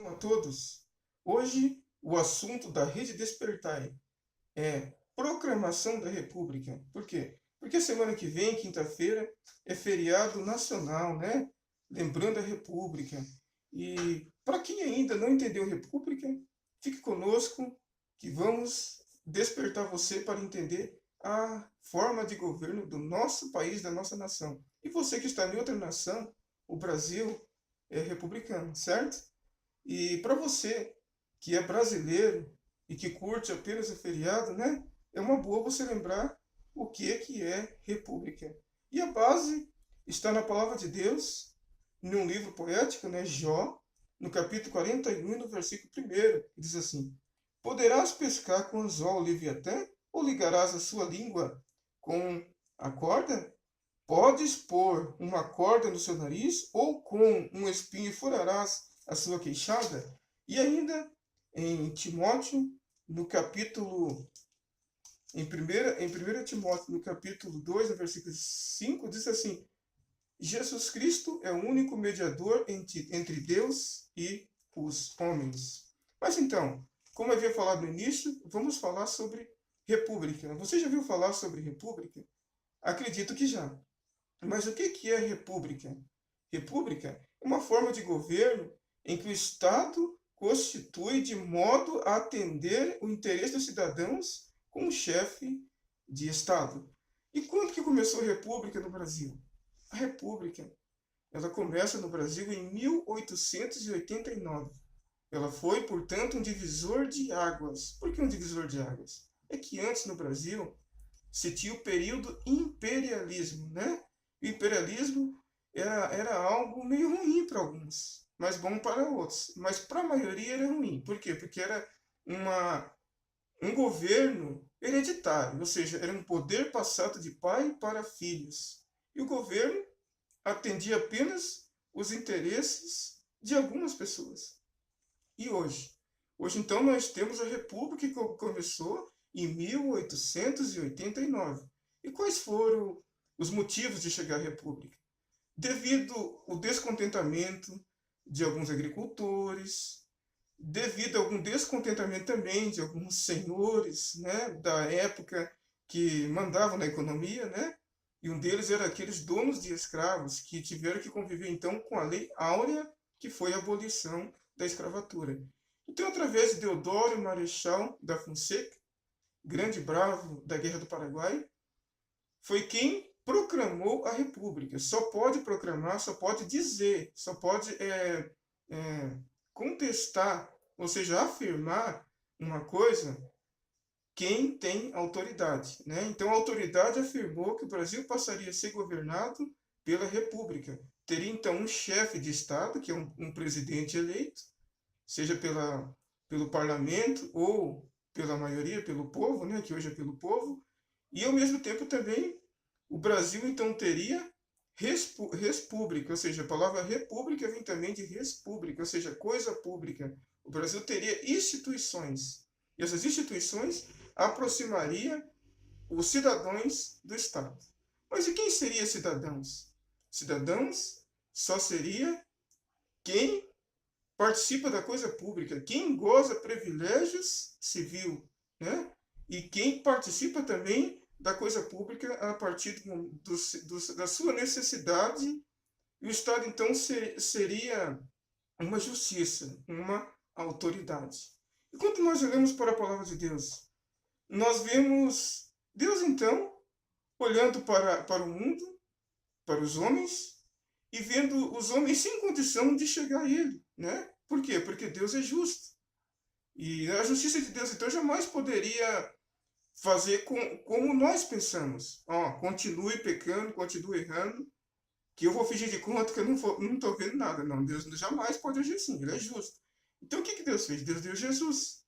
A todos. Hoje o assunto da Rede Despertai é proclamação da República. Por quê? Porque semana que vem, quinta-feira, é feriado nacional, né? Lembrando a República. E para quem ainda não entendeu República, fique conosco que vamos despertar você para entender a forma de governo do nosso país, da nossa nação. E você que está em outra nação, o Brasil é republicano, certo? E para você que é brasileiro e que curte apenas o feriado, né? É uma boa você lembrar o que é república. E a base está na palavra de Deus, num livro poético, né? Jó, no capítulo 41, no versículo 1, que diz assim: Poderás pescar com anzol o leviatã, ou ligarás a sua língua com a corda? Podes pôr uma corda no seu nariz, ou com um espinho furarás a sua queixada? E ainda em Timóteo, no capítulo, em 1 Timóteo, no capítulo 2, no versículo 5, diz assim: Jesus Cristo é o único mediador entre Deus e os homens. Mas então, como eu havia falado no início, vamos falar sobre república. Você já viu falar sobre república? Acredito que já. Mas o que é república? República é uma forma de governo em que o Estado constitui de modo a atender o interesse dos cidadãos com um chefe de Estado. E quando que começou a República no Brasil? A República, ela começa no Brasil em 1889. Ela foi, portanto, um divisor de águas. Por que um divisor de águas? É que antes no Brasil se tinha o período imperialismo, né? O imperialismo era algo meio ruim para alguns, mas bom para outros. Mas para a maioria era ruim. Por quê? Porque era um governo hereditário, ou seja, era um poder passado de pai para filhos. E o governo atendia apenas os interesses de algumas pessoas. E hoje? Hoje, então, nós temos a República que começou em 1889. E quais foram os motivos de chegar à República? Devido ao descontentamento de alguns agricultores, devido a algum descontentamento também de alguns senhores, né, da época que mandavam na economia, né? E um deles era aqueles donos de escravos que tiveram que conviver então com a Lei Áurea, que foi a abolição da escravatura. Então, através de Deodoro Marechal da Fonseca, grande bravo da Guerra do Paraguai, foi quem proclamou a República. Só pode proclamar, só pode dizer, só pode contestar, ou seja, afirmar uma coisa quem tem autoridade, né? Então a autoridade afirmou que o Brasil passaria a ser governado pela República. Teria então um chefe de Estado, que é um presidente eleito, seja pelo parlamento ou pela maioria, pelo povo, né? Que hoje é pelo povo, e ao mesmo tempo também o Brasil então teria república, ou seja, a palavra república vem também de república, ou seja, coisa pública. O Brasil teria instituições, e essas instituições aproximaria os cidadãos do Estado. Mas e quem seria cidadãos? Cidadãos só seria quem participa da coisa pública, quem goza privilégios civil, né? E quem participa também da coisa pública a partir da sua necessidade, e o Estado então seria uma justiça, uma autoridade. E quando nós olhamos para a palavra de Deus, nós vemos Deus então olhando para o mundo, para os homens, e vendo os homens sem condição de chegar a Ele, né? Por quê? Porque Deus é justo. E a justiça de Deus então jamais poderia fazer como nós pensamos. Continue pecando, continue errando, que eu vou fingir de conta que eu não estou vendo nada. Não, Deus jamais pode agir assim, Ele é justo. Então o que Deus fez? Deus deu Jesus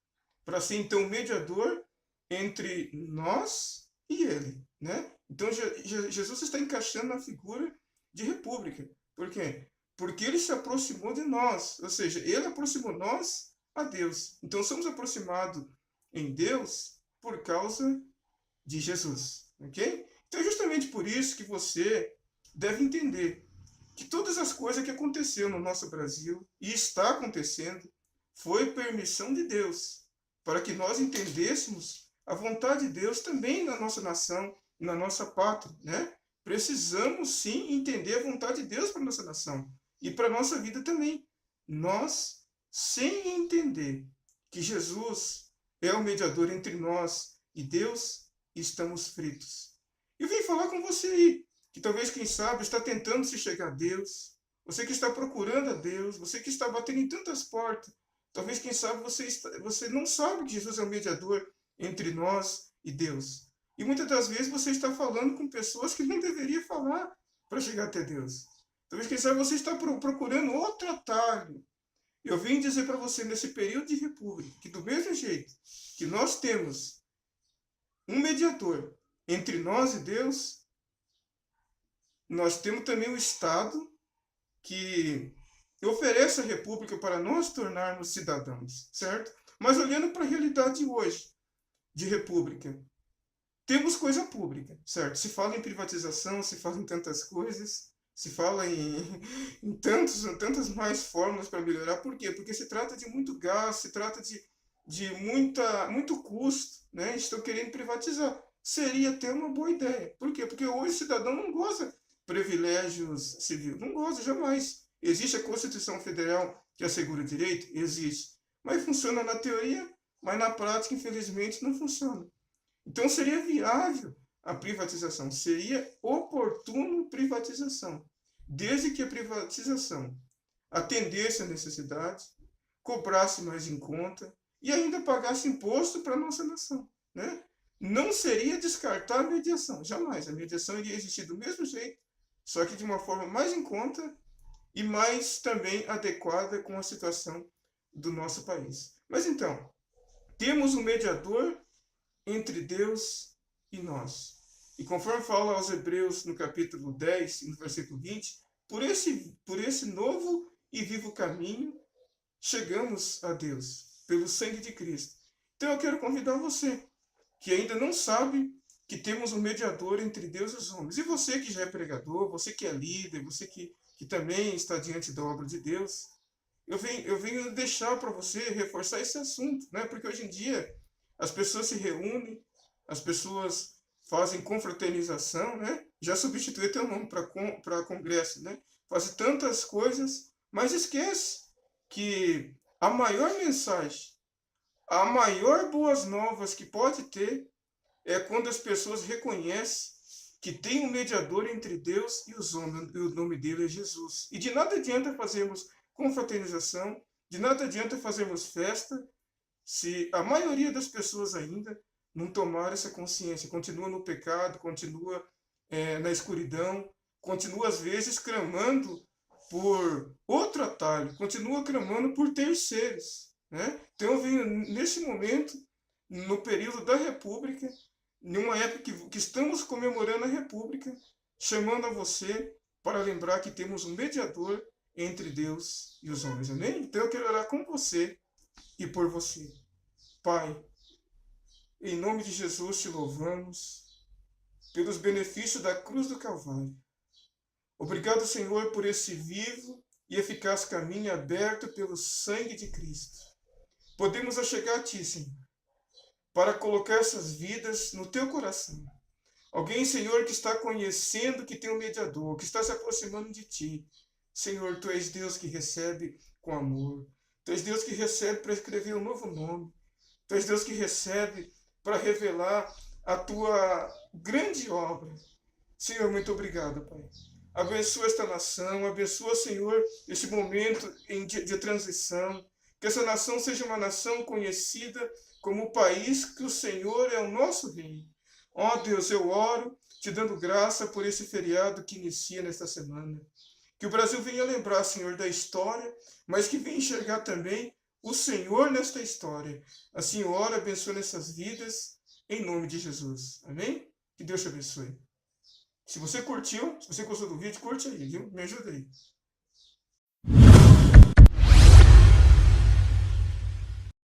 para ser então mediador entre nós e Ele, né? Então Jesus está encaixando na figura de república. Por quê? Porque Ele se aproximou de nós, ou seja, Ele aproximou nós a Deus. Então somos aproximados em Deus por causa de Jesus, ok? Então é justamente justamente por isso que você deve entender que todas as coisas que aconteceram no nosso Brasil e está acontecendo foi permissão de Deus, para que nós entendêssemos a vontade de Deus também na nossa nação, na nossa pátria, né? Precisamos sim entender a vontade de Deus para a nossa nação e para a nossa vida também. Nós, sem entender que Jesus é o mediador entre nós e Deus, estamos fritos. Eu vim falar com você aí, que talvez, quem sabe, está tentando se chegar a Deus, você que está procurando a Deus, você que está batendo em tantas portas, talvez, quem sabe, você não sabe que Jesus é o mediador entre nós e Deus. E muitas das vezes você está falando com pessoas que não deveria falar para chegar até Deus. Talvez, quem sabe, você está procurando outro atalho. Eu vim dizer para você, nesse período de república, que do mesmo jeito que nós temos um mediador entre nós e Deus, nós temos também o Estado que oferece a república para nós tornarmos cidadãos, certo? Mas olhando para a realidade hoje de república, temos coisa pública, certo? Se fala em privatização, se fala em tantas coisas, se fala em tantas mais fórmulas para melhorar. Por quê? Porque se trata de muito gasto, se trata de muito custo, né? Estão querendo privatizar. Seria até uma boa ideia. Por quê? Porque hoje o cidadão não goza de privilégios civis. Não goza, jamais. Existe a Constituição Federal que assegura o direito? Existe. Mas funciona na teoria, mas na prática, infelizmente, não funciona. Então seria viável a privatização, seria oportuno privatização, desde que a privatização atendesse a necessidade, cobrasse mais em conta e ainda pagasse imposto para a nossa nação, né? Não seria descartar a mediação, jamais. A mediação iria existir do mesmo jeito, só que de uma forma mais em conta e mais também adequada com a situação do nosso país. Mas então, temos um mediador entre Deus e nós. E conforme fala aos Hebreus no capítulo 10, no versículo 20, por esse novo e vivo caminho, chegamos a Deus, pelo sangue de Cristo. Então eu quero convidar você, que ainda não sabe que temos um mediador entre Deus e os homens. E você que já é pregador, você que é líder, você que também está diante da obra de Deus, eu venho deixar para você reforçar esse assunto, né? Porque hoje em dia as pessoas se reúnem, as pessoas fazem confraternização, né? Já substitui até o nome para congresso, né? Fazem tantas coisas, mas esquece que a maior mensagem, a maior boas novas que pode ter é quando as pessoas reconhecem que tem um mediador entre Deus e os homens, e o nome dele é Jesus. E de nada adianta fazermos confraternização, de nada adianta fazermos festa, se a maioria das pessoas ainda não tomar essa consciência, continua no pecado, continua na escuridão, continua às vezes clamando por outro atalho, continua clamando por terceiros, né? Então eu venho nesse momento, no período da República, numa época que estamos comemorando a República, chamando a você para lembrar que temos um mediador entre Deus e os homens, amém? Então eu quero orar com você e por você. Pai, em nome de Jesus te louvamos pelos benefícios da cruz do Calvário. Obrigado, Senhor, por esse vivo e eficaz caminho aberto pelo sangue de Cristo. Podemos achegar a Ti, Senhor, para colocar essas vidas no Teu coração. Alguém, Senhor, que está conhecendo que tem um mediador, que está se aproximando de Ti. Senhor, Tu és Deus que recebe com amor. Tu és Deus que recebe para escrever um novo nome. Tu és Deus que recebe para revelar a Tua grande obra. Senhor, muito obrigado, Pai. Abençoa esta nação, abençoa, Senhor, este momento de transição. Que essa nação seja uma nação conhecida como o país que o Senhor é o nosso Rei. Ó Deus, eu oro, te dando graça por esse feriado que inicia nesta semana. Que o Brasil venha lembrar, Senhor, da história, mas que venha enxergar também o Senhor nesta história. Assim, ora, abençoa nessas vidas, em nome de Jesus. Amém? Que Deus te abençoe. Se você curtiu, se você gostou do vídeo, curte aí, viu? Me ajuda aí.